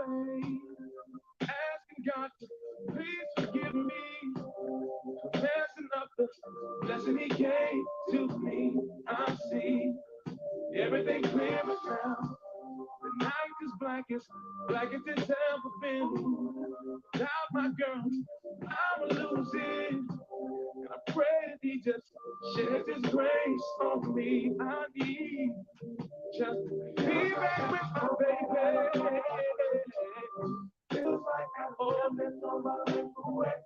way. Asking God to please forgive me for messing up the blessing He gave to me. I see everything clear but now. The night is black as it's ever been. Without my girl, I'm losing. And I pray that He just sheds His grace on me. I need just to be back with my baby. Feels like I'm holding on my life away.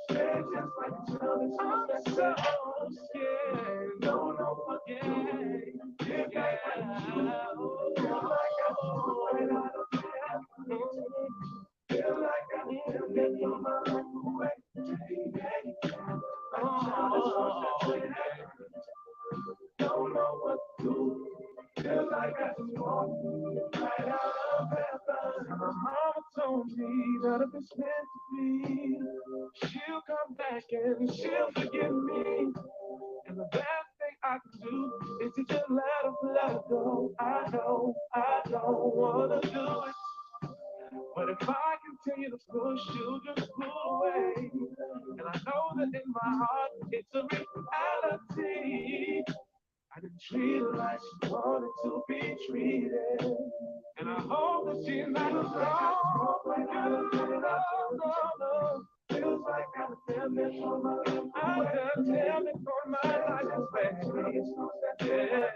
Feels just like a child. I'm so scared. Don't know what to do. Feel like I'm right out of bed. Feel like I'm holding on my life away. Oh, don't know what to do. Feel like I just walked right out of heaven. My mama told me that if it's meant to be, she'll come back and she'll forgive me. And the best thing I can do is to just let her go. I don't wanna do it. But if I continue to push, she'll just pull away. And I know that in my heart it's a reality. I didn't treat her like she wanted to be treated. And I hope that she's not alone. No. Feels like I'm damaged on my life. I'm damaged on my life. Yeah.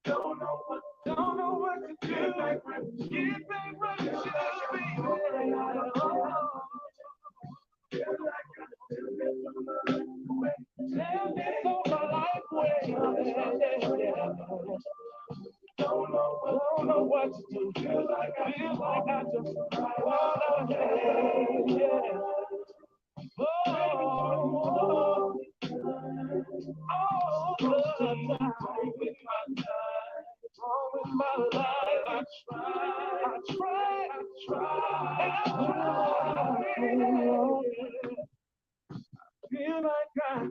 Don't know what to do. Get back right to you, baby. Tell me so my life way. Don't know what to do. Feel like I just wanna hate. Yeah. Oh, the time with my life. I feel like I'm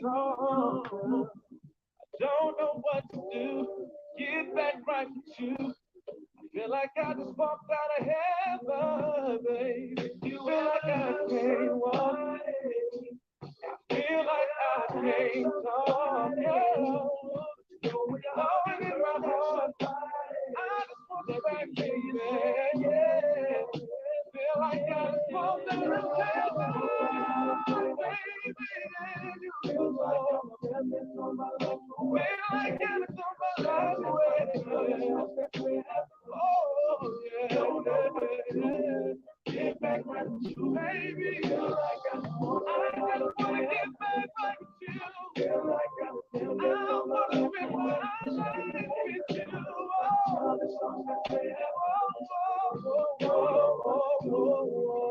on. Don't know what to do. Get back right with you. Feel like I just walked out of heaven, baby. You feel like I can't walk. Feel like I can't talk. Yeah. Going in my heart. I just want you back, baby. Yeah. Feel like I just walked out of heaven, baby. You feel like I just on my life. Oh, yeah. Get back right with you, baby. Feel like I just wanna get back right with you. Feel like I wanna spend my life with you.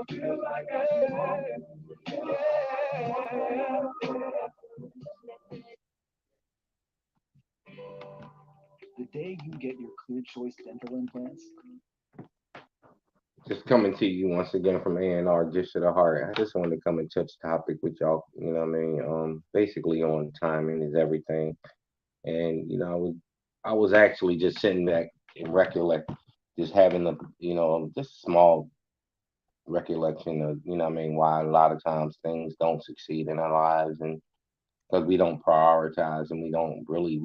Feel like The day you get your clear choice dental implants, Just coming to you once again from A&R, Dish to the Heart. I just wanted to come and touch topic with y'all. You know what I mean? Basically on timing is everything. And I was actually just sitting back and recollect, just having a just small recollection of what I mean, why a lot of times things don't succeed in our lives, and because we don't prioritize, and we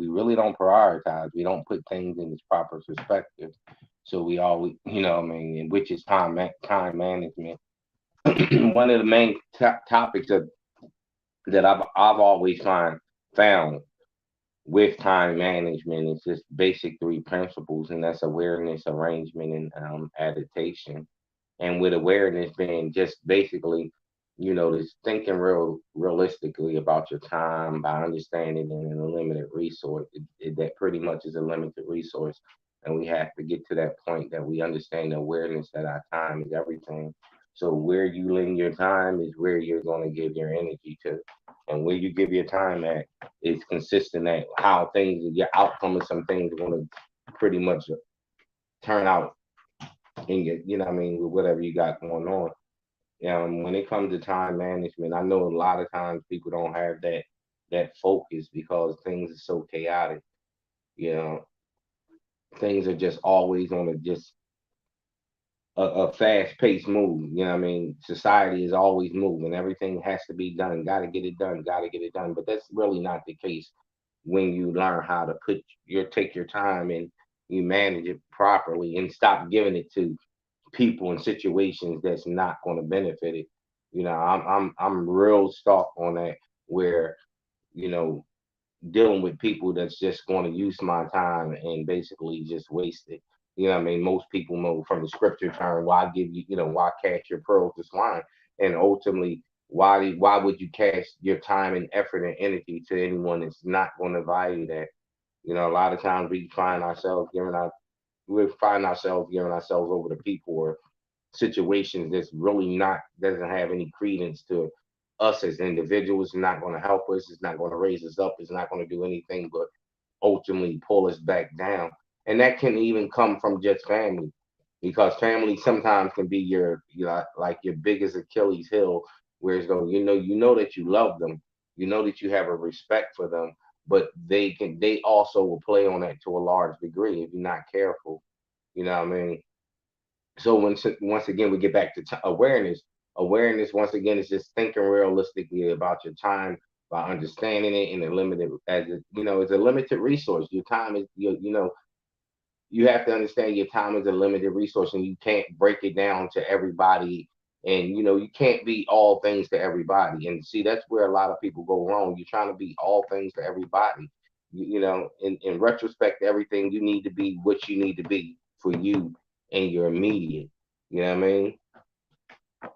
really don't prioritize. We don't put things in its proper perspective. So we always, what I mean, and which is time management. One of the main topics that I've always found with time management is just basic three principles, and that's awareness, arrangement, and adaptation. And with awareness being just basically, just thinking realistically about your time by understanding it in a limited resource. That pretty much is a limited resource, and we have to get to that point that we understand the awareness that our time is everything. So where you lend your time is where you're going to give your energy to, and where you give your time at is consistent at how things, your outcome of some things are going to pretty much turn out in your, what I mean, with whatever you got going on. When it comes to time management, I know a lot of times people don't have that focus because things are so chaotic. You know, things are just always on a just. a fast paced move. You know what I mean? Society is always moving. Everything has to be done. Got to get it done. Got to get it done. But that's really not the case when you learn how to take your time and you manage it properly and stop giving it to people and situations that's not going to benefit it. You know, I'm real stuck on that where you know dealing with people that's just going to use my time and basically just waste it. You know what I mean? Most people know from the scripture term, why give you, why cast your pearls to swine? And ultimately, why would you cast your time and effort and energy to anyone that's not going to value that? You know, a lot of times we find ourselves giving ourselves over to people or situations that's really not doesn't have any credence to us as individuals. It's not going to help us. It's not going to raise us up. It's not going to do anything but ultimately pull us back down. And that can even come from just family, because family sometimes can be like your biggest Achilles heel. Whereas though you know that you love them, you know that you have a respect for them, but they also will play on that to a large degree if you're not careful. You know what I mean? So once again we get back to awareness. Awareness once again is just thinking realistically about your time by understanding it in a limited as a, it's a limited resource. Your time is you have to understand your time is a limited resource and you can't break it down to everybody, and you can't be all things to everybody. And see, that's where a lot of people go wrong. You're trying to be all things to everybody. In retrospect, everything you need to be what you need to be for you and your immediate. You know what I mean?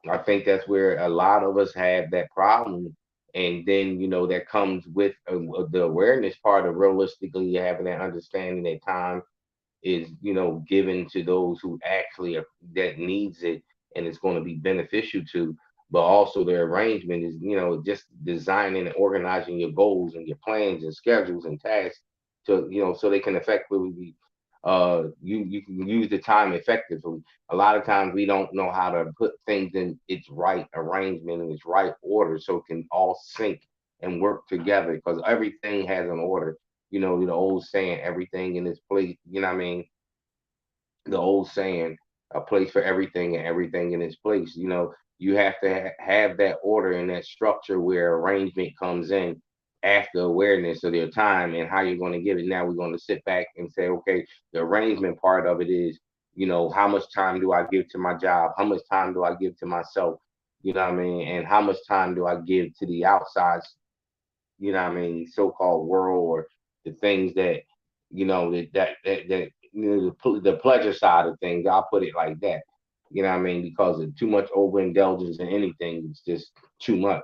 I think that's where a lot of us have that problem. And then, that comes with the awareness part of realistically having that understanding that time is given to those who actually that needs it and it's going to be beneficial to. But also the arrangement is just designing and organizing your goals and your plans and schedules and tasks to so they can effectively you can use the time effectively. A lot of times we don't know how to put things in its right arrangement and its right order so it can all sync and work together, because everything has an order. The old saying, everything in its place. You know what I mean? The old saying, a place for everything and everything in its place. You have to have that order and that structure where arrangement comes in after awareness of their time and how you're going to give it. Now we're going to sit back and say, okay, the arrangement part of it is, how much time do I give to my job? How much time do I give to myself? You know what I mean? And how much time do I give to the outside, so-called world, or the things that, the pleasure side of things. I'll put it like that. You know what I mean? Because of too much overindulgence in anything, it's just too much.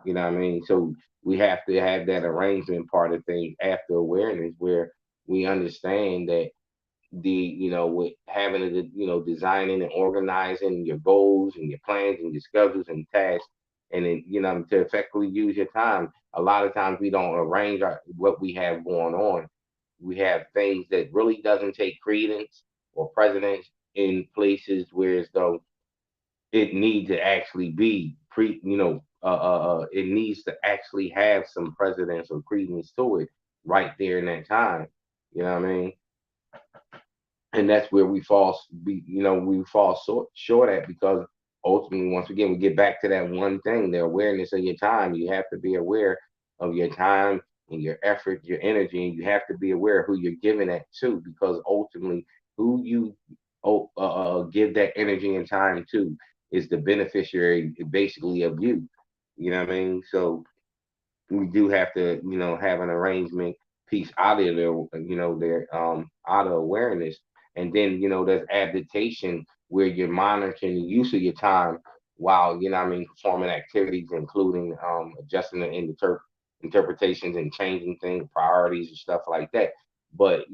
You know what I mean? So we have to have that arrangement part of things after awareness, where we understand that with having it, designing and organizing your goals and your plans and your schedules and tasks, and then to effectively use your time. A lot of times we don't arrange what we have going on. We have things that really doesn't take credence or precedence in places where as though it needs to actually be it needs to actually have some precedence or credence to it right there in that time. You know what I mean? And that's where we fall short at, because ultimately, once again, we get back to that one thing: the awareness of your time. You have to be aware of your time and your effort, your energy, and you have to be aware of who you're giving that to, because ultimately, who you give that energy and time to is the beneficiary, basically, of you. You know what I mean? So we do have to, have an arrangement piece out of there, their out of awareness. And then, there's adaptation where you're monitoring the use of your time while, performing activities, including adjusting the interpretations and changing things, priorities and stuff like that. But,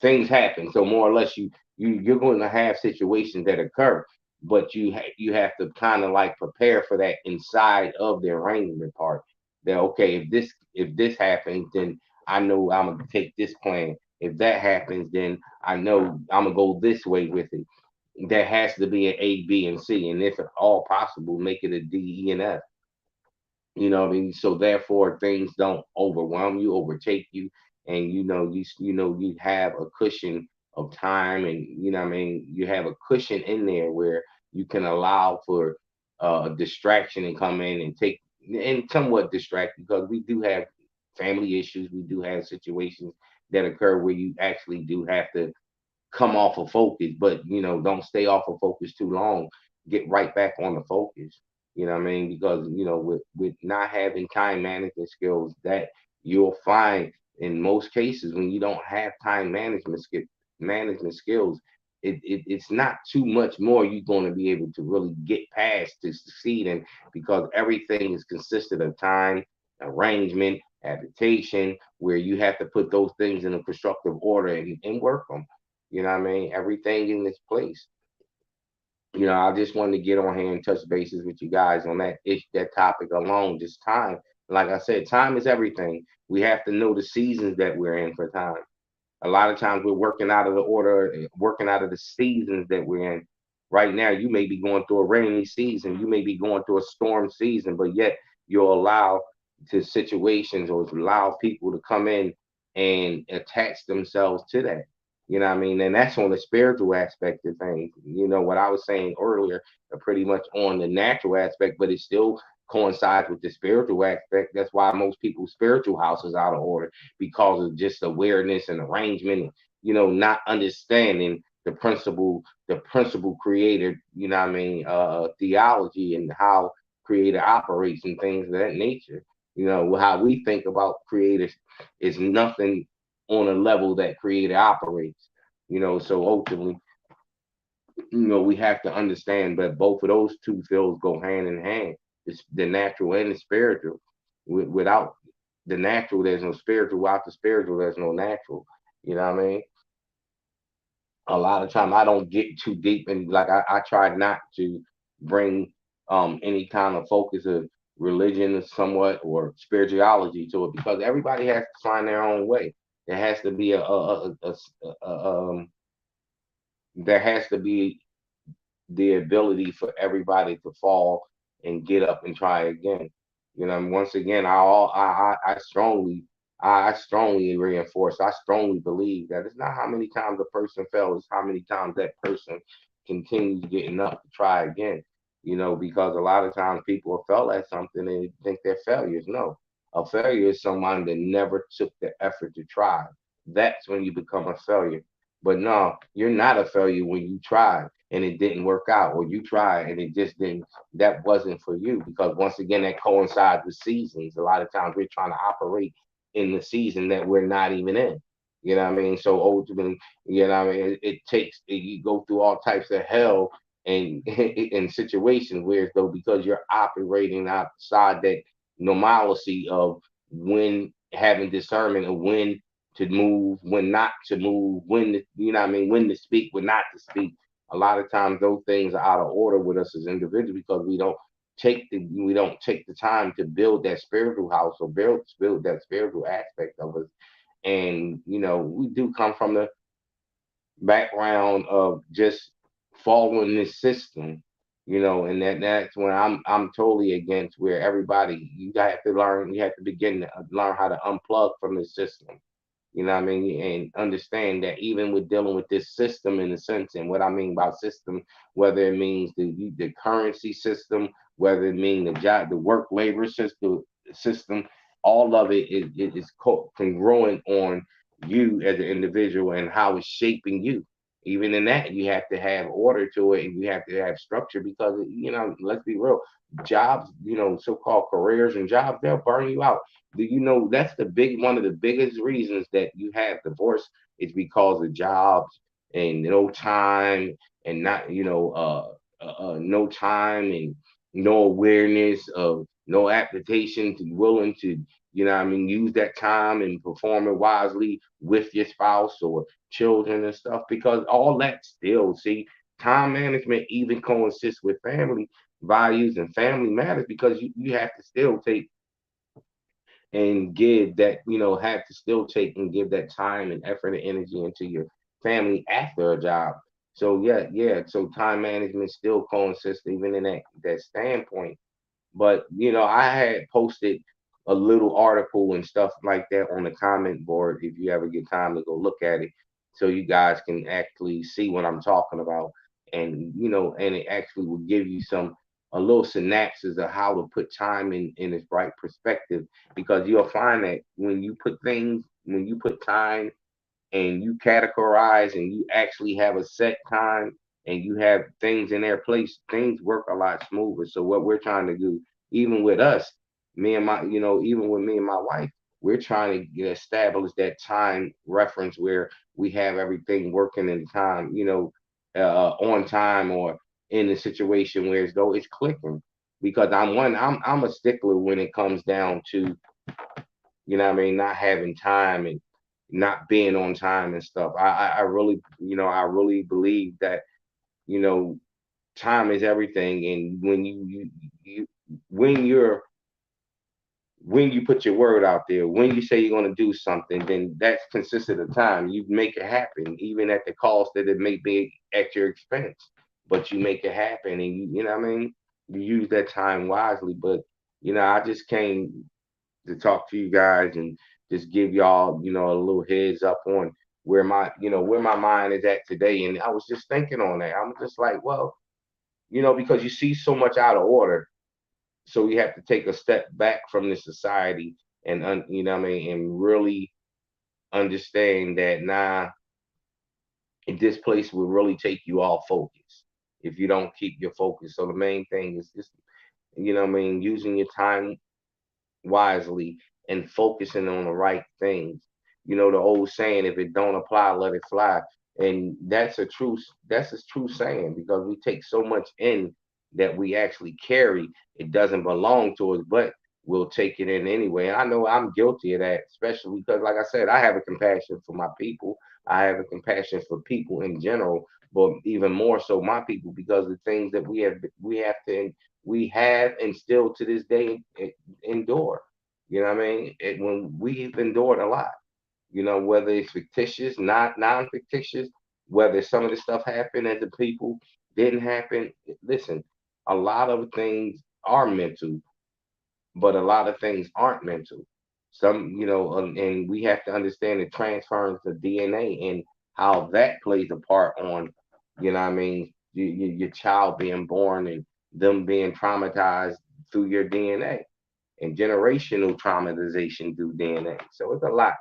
things happen. So more or less you're going to have situations that occur, but you have to kind of like prepare for that inside of the arrangement part, that okay, if this happens, then I know I'm gonna take this plan. If that happens, then I know I'm gonna go this way with it. There has to be an A, B, and C, and if at all possible, make it a D, E, and F. You know what I mean? So therefore, things don't overwhelm you, overtake you, and you have a cushion of time, and you have a cushion in there where you can allow for a distraction and come in and take and somewhat distract, because we do have family issues, we do have situations that occur where you actually do have to come off of focus, but don't stay off of focus too long. Get right back on the focus. You know what I mean? Because with not having time management skills, that you'll find in most cases when you don't have time management skills, it's not too much more you're going to be able to really get past to succeed in, because everything is consistent of time, arrangement, habitation, where you have to put those things in a constructive order and work them. You know what I mean? Everything in its place. I just wanted to get on here and touch bases with you guys on that topic alone, just time. Like I said, time is everything. We have to know the seasons that we're in for time. A lot of times we're working out of the order, working out of the seasons that we're in. Right now, you may be going through a rainy season, you may be going through a storm season, but yet you'll allow to situations or allow people to come in and attach themselves to that. You know what I mean? And that's on the spiritual aspect of things. What I was saying earlier, pretty much on the natural aspect, but it still coincides with the spiritual aspect. That's why most people's spiritual house is out of order, because of just awareness and arrangement, and, not understanding the principle creator, what I mean, theology, and how creator operates and things of that nature. How we think about creators is nothing on a level that creator operates. So ultimately, we have to understand that both of those two fields go hand in hand. It's the natural and the spiritual. Without the natural, there's no spiritual. Without the spiritual, there's no natural. You know what I mean? A lot of time I don't get too deep, and like I try not to bring any kind of focus of religion somewhat or spirituality to it, because everybody has to find their own way. There has to be there has to be the ability for everybody to fall and get up and try again. Once again, I strongly reinforce. I strongly believe that it's not how many times a person fell; it's how many times that person continues getting up to try again. Because a lot of times people have felt at something and they think they're failures. No, a failure is someone that never took the effort to try. That's when you become a failure. But no, you're not a failure when you tried and it didn't work out, or you tried and it just didn't. That wasn't for you, because once again, that coincides with seasons. A lot of times we're trying to operate in the season that we're not even in. You know what I mean? So ultimately, what I mean, you go through all types of hell and in situations where as though, because you're operating outside that normalcy of when having discernment of when to move, when not to move, when to, what I mean, when to speak, when not to speak. A lot of times those things are out of order with us as individuals, because we don't take the time to build that spiritual house, or build that spiritual aspect of us. And we do come from the background of just following this system. And that's when I'm totally against, where everybody, you have to begin to learn how to unplug from the system. What I mean? And understand that even with dealing with this system, in a sense, and what I mean by system, whether it means the currency system, whether it mean the job, the work labor system, all of it is congruent on you as an individual and how it's shaping you. Even in that, you have to have order to it, and you have to have structure, because let's be real, jobs, so-called careers and jobs, they'll burn you out. Do you know that's the big one of the biggest reasons that you have divorce, is because of jobs and no time, and not no time, and no awareness of no application to willing to, what I mean, use that time and perform it wisely with your spouse or children and stuff, because all that still, see, time management even coincides with family values and family matters, because you have to still take and give that, have to still take and give that time and effort and energy into your family after a job. So yeah, yeah. So time management still coincides even in that standpoint. But I had posted a little article and stuff like that on the comment board. If you ever get time to go look at it, so you guys can actually see what I'm talking about. And and it actually will give you some a little synapses of how to put time in its right perspective, because you'll find that when you put time and you categorize and you actually have a set time and you have things in their place, things work a lot smoother. So what we're trying to do, even with us, me and my, even with me and my wife, we're trying to establish that time reference where we have everything working in time, on time, or in a situation where as though it's clicking. Because I'm a stickler when it comes down to, what I mean, not having time and not being on time and stuff. I really, I really believe that, you know, time is everything. And you when you're when you put your word out there, when you say you're going to do something, then that's consistent of time. You make it happen, even at the cost that it may be at your expense. But you make it happen, and you know what I mean. You use that time wisely. But I just came to talk to you guys and just give y'all, a little heads up on where my mind is at today. And I was just thinking on that. I'm just like, well, because you see so much out of order, so we have to take a step back from the society and what I mean, and really understand that this place will really take you off focus if you don't keep your focus. So the main thing is just, what I mean, using your time wisely and focusing on the right things. The old saying, if it don't apply, let it fly. And that's a true saying, because we take so much in that we actually carry. It doesn't belong to us, but we'll take it in anyway. And I know I'm guilty of that, especially because, like I said, I have a compassion for my people. I have a compassion for people in general, but even more so my people, because the things that we have and still to this day endure. You know what I mean? When we've endured a lot, whether it's fictitious, not non-fictitious, whether some of the stuff happened and the people didn't happen. Listen, a lot of things are mental, but a lot of things aren't mental. Some, and we have to understand the transference of DNA and how that plays a part on, what I mean, your child being born and them being traumatized through your DNA and generational traumatization through DNA. So it's a lot,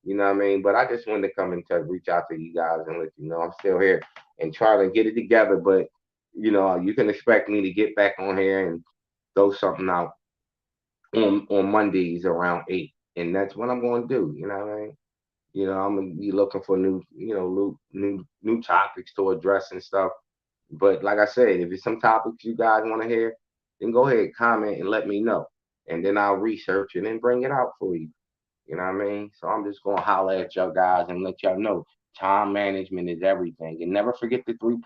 what I mean? But I just wanted to come and reach out to you guys and let you know I'm still here and trying to get it together. But, you can expect me to get back on here and throw something out on Mondays around 8. And that's what I'm going to do, you know what I mean? I'm gonna be looking for new topics to address and stuff. But like I said, if it's some topics you guys want to hear, then go ahead, comment and let me know, and then I'll research it and bring it out for you. You know what I mean? So I'm just gonna holler at y'all guys and let y'all know time management is everything. And never forget the three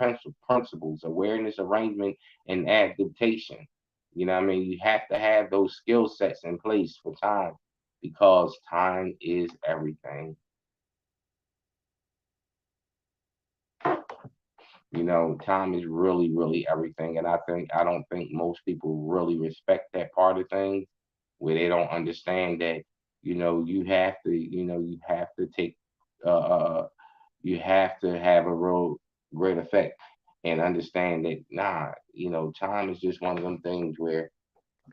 principles: awareness, arrangement, and adaptation. You know what I mean? You have to have those skill sets in place for time, because time is everything. Time is really, really everything. And I don't think most people really respect that part of things, where they don't understand that, you have to take, you have to have a real great effect and understand that, time is just one of them things where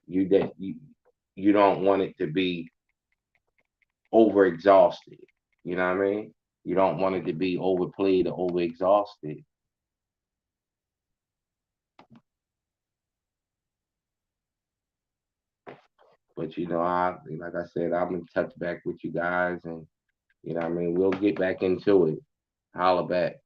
you don't want it to be overexhausted. You know what I mean? You don't want it to be overplayed or overexhausted. But I like I said, I'm in touch back with you guys, and what I mean, we'll get back into it. Holla back.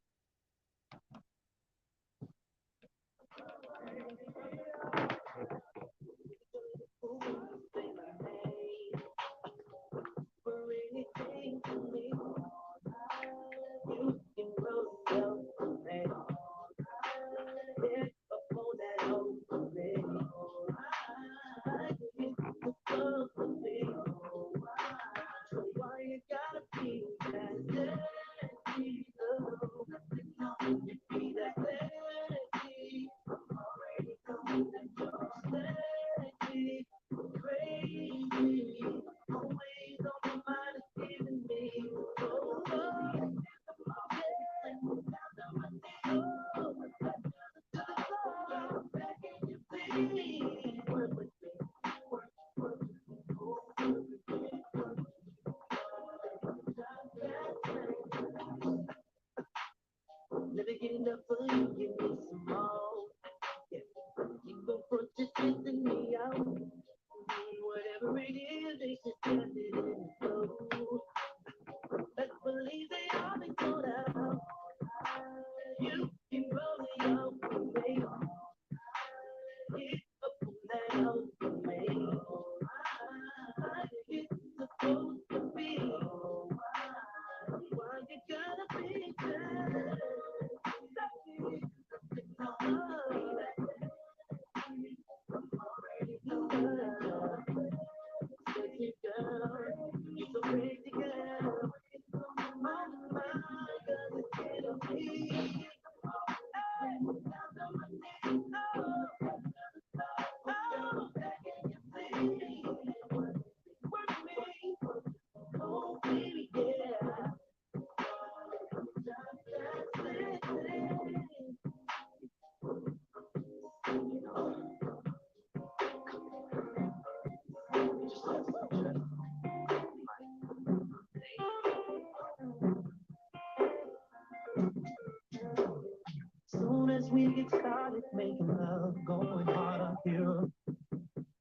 we get started making love, going hard up here.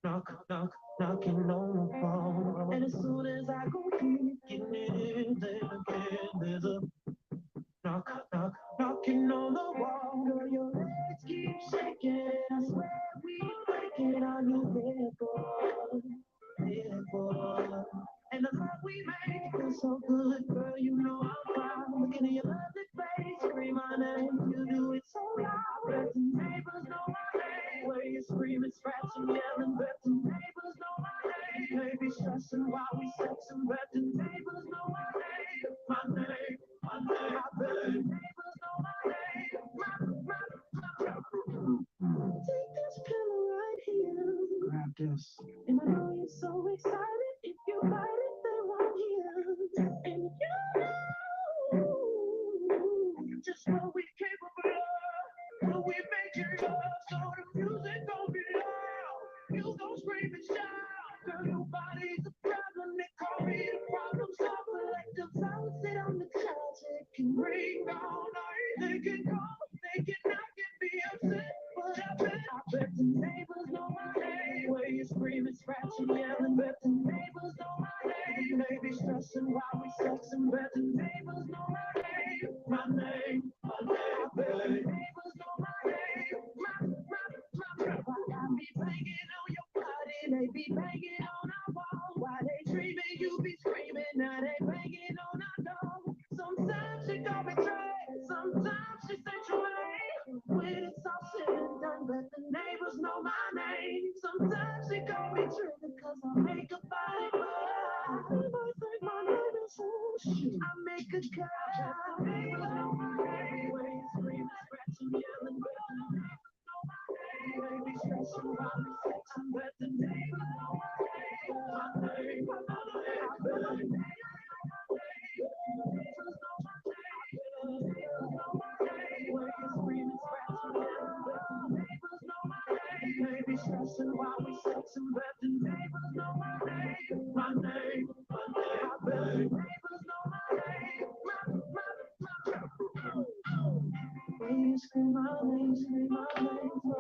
Knock, knock, knocking on the phone. And as soon as I go in, getting in, then again, there's a knock, knock, knocking on the wall. Girl, your legs keep shaking. I swear we breaking our new headboard, headboard. And the love we make feels so good, girl. You know I'm proud. Looking at your lovely face, scream my name. You do it so loud, but the neighbors know my name. Where you screaming, scratching, yelling, but the neighbors know my name. Maybe stressing while we sexing, but the neighbors know my name. My name, my name. I bet the neighbors know my name. Take this pillow right here. Grab this. And I know you're so excited. If you bite it, they won't hear. And you know just what we capable of. When we make it love, so the music gon' be loud. You gon' scream and shout. Girl, your body's a problem. They call me the problem solver. Let them sound sit on the couch. It can ring all night. They can call, they can knock and be upset. But I bet the neighbors know my name. Where you screaming, scratching, yelling, bet the neighbors know my name. They be stressing while we sexing, bet the neighbors know my name. My name, my name. I bet the neighbors know my name. My. Why I be banging on your body, they be banging on our wall. Why they dreaming, you be screaming, now they banging on our door. Sometimes she call me Trey, sometimes she say Trey. When it's all said and done, but the neighbors know my name. Sometimes she call me Trigger, cause I make a body cry. I think my name is Whoosh. I make a cry. The neighbors know my name. When you screaming, scratching, yelling, but the neighbors know my name. They be stressing while we sexing, but the neighbors know my name. My name, my name, I bet the neighbors know my name. The neighbors know my name. The neighbors know my name. When you screaming, scratching, yelling, but the neighbors know my name. They be stressing while we sexing, but the neighbors know my name. My name, my name, I bet the neighbors know my name. When you scream my name, scream my name.